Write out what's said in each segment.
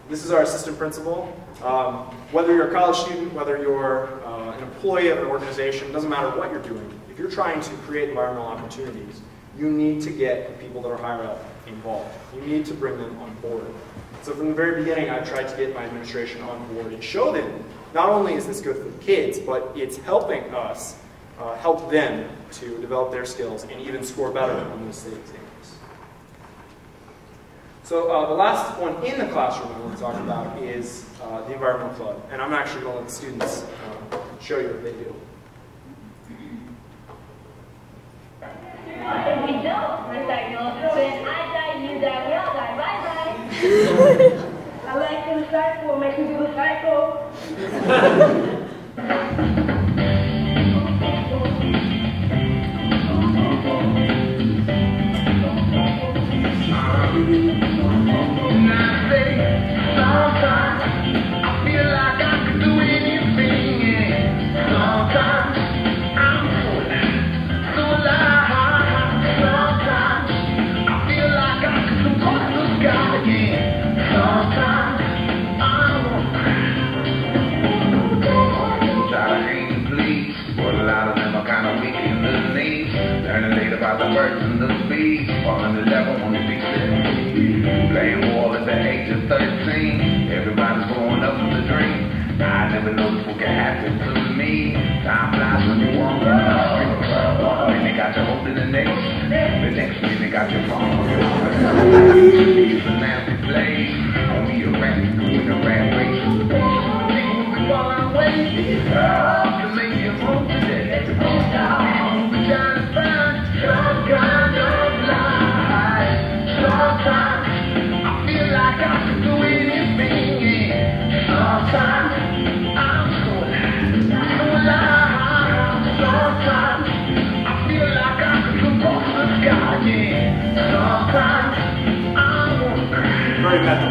This is our assistant principal. Whether you're a college student, whether you're an employee of an organization, doesn't matter what you're doing. If you're trying to create environmental opportunities, you need to get the people that are higher up involved. You need to bring them on board. So from the very beginning, I tried to get my administration on board and show them not only is this good for the kids, but it's helping us help them to develop their skills and even score better on those state exams. So the last one in the classroom I want to talk about is the environmental club. And I'm actually going to let the students show you what they do. We don't recycle. When I die, you die, we all die. Bye-bye. I like to recycle. Make me do the cycle. About the birds and the bees, falling the level on the beach. Playing ball at the age of 13. Everybody's growing up with a dream. I never noticed what could happen to me. Time flies when you walk in the street. One minute they got you holding the next. The next minute they got your phone. It's a nasty place. Only a rat doing a rat race. People will be falling away. To make you move today. Some kind of life. Sometimes I feel like I can do anything. Sometimes I'm so alive. Sometimes I feel like I can cross the sky. Sometimes I want to cry. Very mental.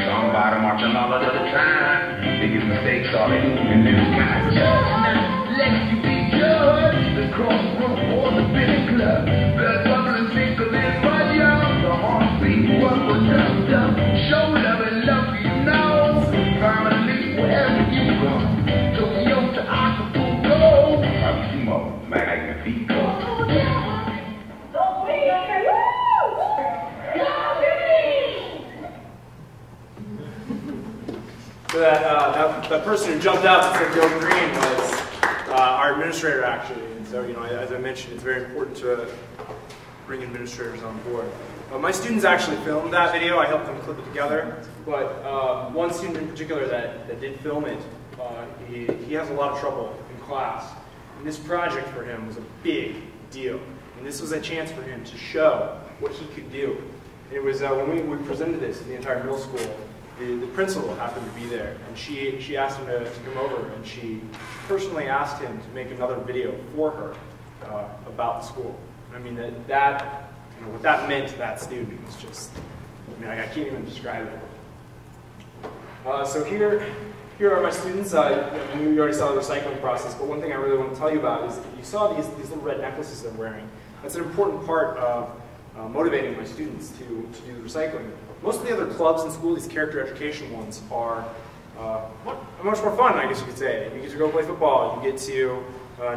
Somebody marching all of the time. Biggest mistakes all they do in this kind. Let you be judged. The crossroad or the billy club. Blood bubbling thicker than my young. The heartbeat what was dumped up. Show love and love you know. Family wherever you go. Tokyo to Acapulco. Akimo, Magnifico. So that person who jumped out and said go green was our administrator actually. And so, you know, as I mentioned, it's very important to bring administrators on board. My students actually filmed that video. I helped them clip it together. But one student in particular that did film it, he has a lot of trouble in class. And this project for him was a big deal. And this was a chance for him to show what he could do. It was when we presented this to the entire middle school, the principal happened to be there, and she asked him to come over, and she personally asked him to make another video for her about the school. I mean, that you know, what that meant to that student was just, I mean, I can't even describe it. So here are my students. You already saw the recycling process, but one thing I really want to tell you about is you saw these little red necklaces they're wearing. That's an important part of motivating my students to do the recycling. Most of the other clubs in school, these character education ones, are much more fun, I guess you could say. You get to go play football, you get to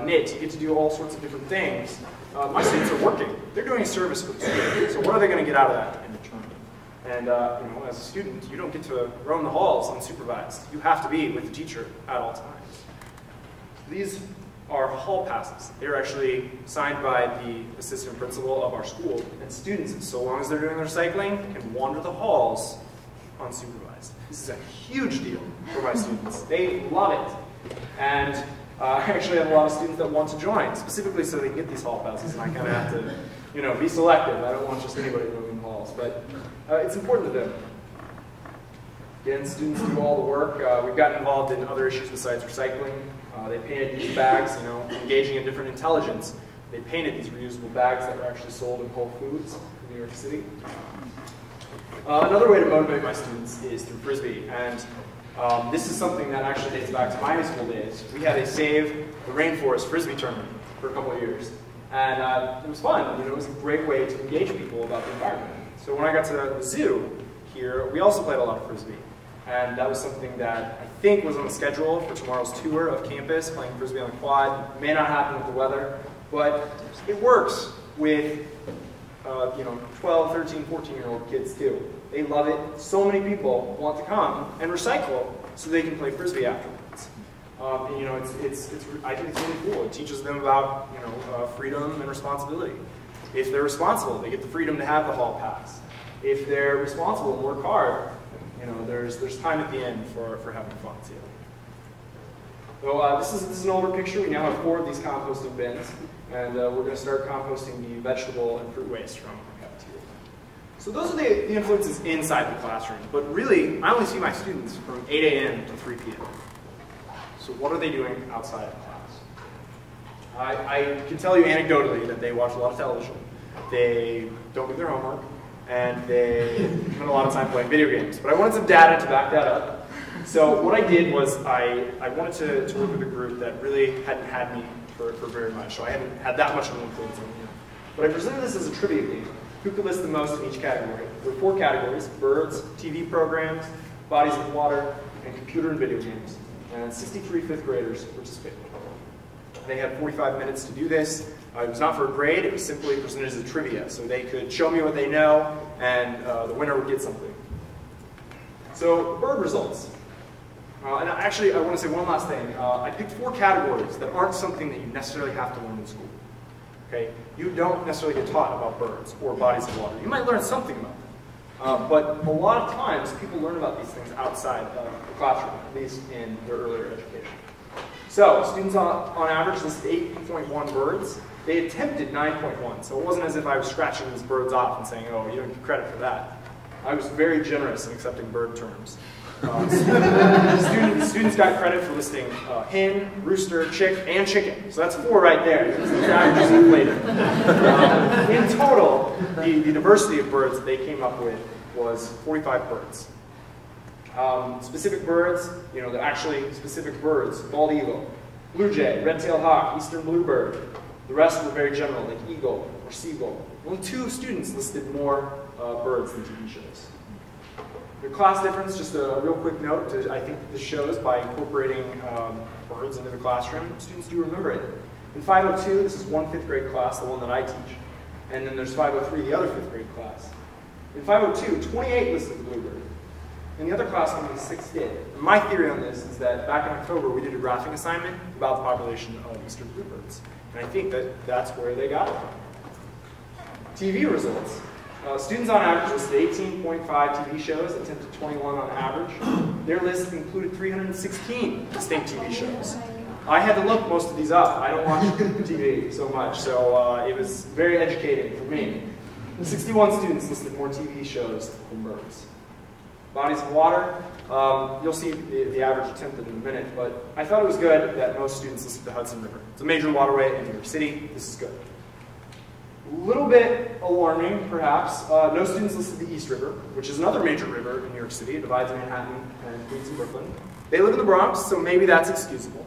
knit, you get to do all sorts of different things. My students are working. They're doing a service for the school. So what are they going to get out of that in return? And you know, as a student, you don't get to roam the halls unsupervised. You have to be with the teacher at all times. These are hall passes. They're actually signed by the assistant principal of our school, and students, so long as they're doing their recycling, can wander the halls unsupervised. This is a huge deal for my students. They love it. And I actually have a lot of students that want to join, specifically so they can get these hall passes, and I kind of have to, you know, be selective. I don't want just anybody roaming halls, but it's important to them. Again, students do all the work. We've gotten involved in other issues besides recycling. They painted these bags, you know, engaging in different intelligence. They painted these reusable bags that were actually sold in Whole Foods in New York City. Another way to motivate my students is through Frisbee, and this is something that actually dates back to my high school days. We had a Save the Rainforest Frisbee tournament for a couple of years, and it was fun. You know, it was a great way to engage people about the environment. So when I got to the zoo here, we also played a lot of Frisbee, and that was something that I think was on the schedule for tomorrow's tour of campus, playing Frisbee on the quad. It may not happen with the weather, but it works with you know, 12, 13, 14-year-old kids too. They love it. So many people want to come and recycle so they can play Frisbee afterwards. And, you know, I think it's really cool. It teaches them about, you know, freedom and responsibility. If they're responsible, they get the freedom to have the hall pass. If they're responsible and work hard, you know, there's time at the end for having fun too. So this is an older picture. We now have 4 of these composting bins, and we're going to start composting the vegetable and fruit waste from our cafeteria. So those are the influences inside the classroom, but really, I only see my students from 8 a.m. to 3 p.m. So what are they doing outside of class? I can tell you anecdotally that they watch a lot of television, they don't do their homework, and they spend a lot of time playing video games. But I wanted some data to back that up. So what I did was I wanted to work with a group that really hadn't had me for very much, so I hadn't had that much of an influence on me. But I presented this as a trivia game. Who could list the most in each category? There were 4 categories: birds, TV programs, bodies of water, and computer and video games. And 63 5th graders participated. They had 45 minutes to do this. It was not for a grade, it was simply presented as a trivia, so they could show me what they know, and the winner would get something. So, bird results. And actually, I want to say one last thing. I picked 4 categories that aren't something that you necessarily have to learn in school. Okay? You don't necessarily get taught about birds or bodies of water. You might learn something about them. But a lot of times, people learn about these things outside of the classroom, at least in their earlier education. So, students on average listed 8.1 birds. They attempted 9.1, so it wasn't as if I was scratching these birds off and saying, oh, you don't get credit for that. I was very generous in accepting bird terms. Students got credit for listing hen, rooster, chick, and chicken. So that's 4 right there. The average is inflated. In total, the diversity of birds that they came up with was 45 birds. Specific birds, you know, they're actually specific birds: bald eagle, blue jay, red-tailed hawk, eastern bluebird. The rest were very general, like eagle or seagull. Only 2 students listed more birds than TV shows. The class difference, just a real quick note, I think this shows by incorporating birds into the classroom, students do remember it. In 502, this is one 5th grade class, the one that I teach. And then there's 503, the other 5th grade class. In 502, 28 listed the bluebird. In the other class, only 6 did. And my theory on this is that back in October, we did a graphing assignment about the population of eastern bluebirds. And I think that that's where they got it from. TV results. Students on average listed 18.5 TV shows, attempted 21 on average. Their list included 316 distinct TV shows. I had to look most of these up. I don't watch TV so much, so it was very educating for me. 61 students listed more TV shows than birds. Bodies of water, you'll see the average attempted in a minute, but I thought it was good that most students listed the Hudson River. It's a major waterway in New York City. This is good. A little bit alarming, perhaps. No students listed the East River, which is another major river in New York City. It divides Manhattan and Queens and Brooklyn. They live in the Bronx, so maybe that's excusable.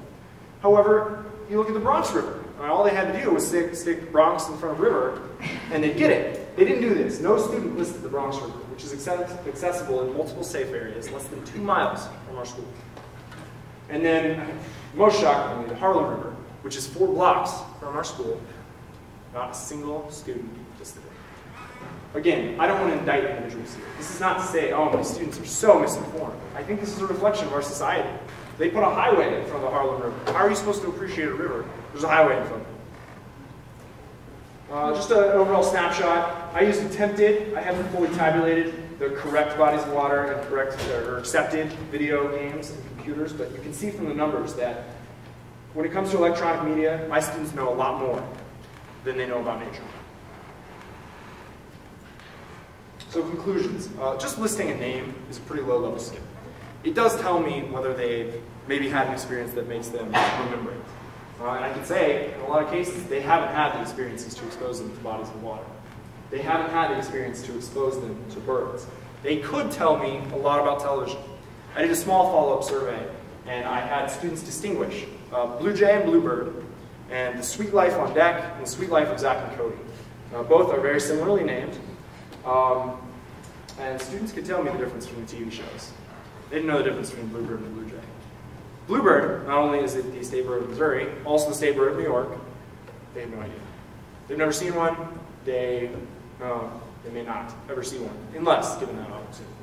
However, you look at the Bronx River. All they had to do was stick Bronx in front of river, and they'd get it. They didn't do this. No student listed the Bronx River, which is accessible in multiple safe areas, less than 2 miles from our school. And then, most shockingly, the Harlem River, which is 4 blocks from our school. Not a single student listed it. Again, I don't want to indict individuals here. This is not to say, oh, my students are so misinformed. I think this is a reflection of our society. They put a highway in front of the Harlem River. How are you supposed to appreciate a river? There's a highway in front of it. Just an overall snapshot. I used attempted. I haven't fully tabulated the correct bodies of water and correct or accepted video games and computers, but you can see from the numbers that when it comes to electronic media, my students know a lot more than they know about nature. So conclusions. Just listing a name is a pretty low-level skill. It does tell me whether they've maybe had an experience that makes them remember it. And I can say, in a lot of cases, they haven't had the experiences to expose them to bodies of water. They haven't had the experience to expose them to birds. They could tell me a lot about television. I did a small follow-up survey, and I had students distinguish blue jay and bluebird, and the sweet life on deck and the sweet life of Zach and Cody. Both are very similarly named, and students could tell me the difference between the TV shows. They didn't know the difference between bluebird and blue jay. Bluebird, not only is it the state bird of Missouri, also the state bird of New York. They have no idea. They've never seen one. They may not ever see one, unless given that opportunity.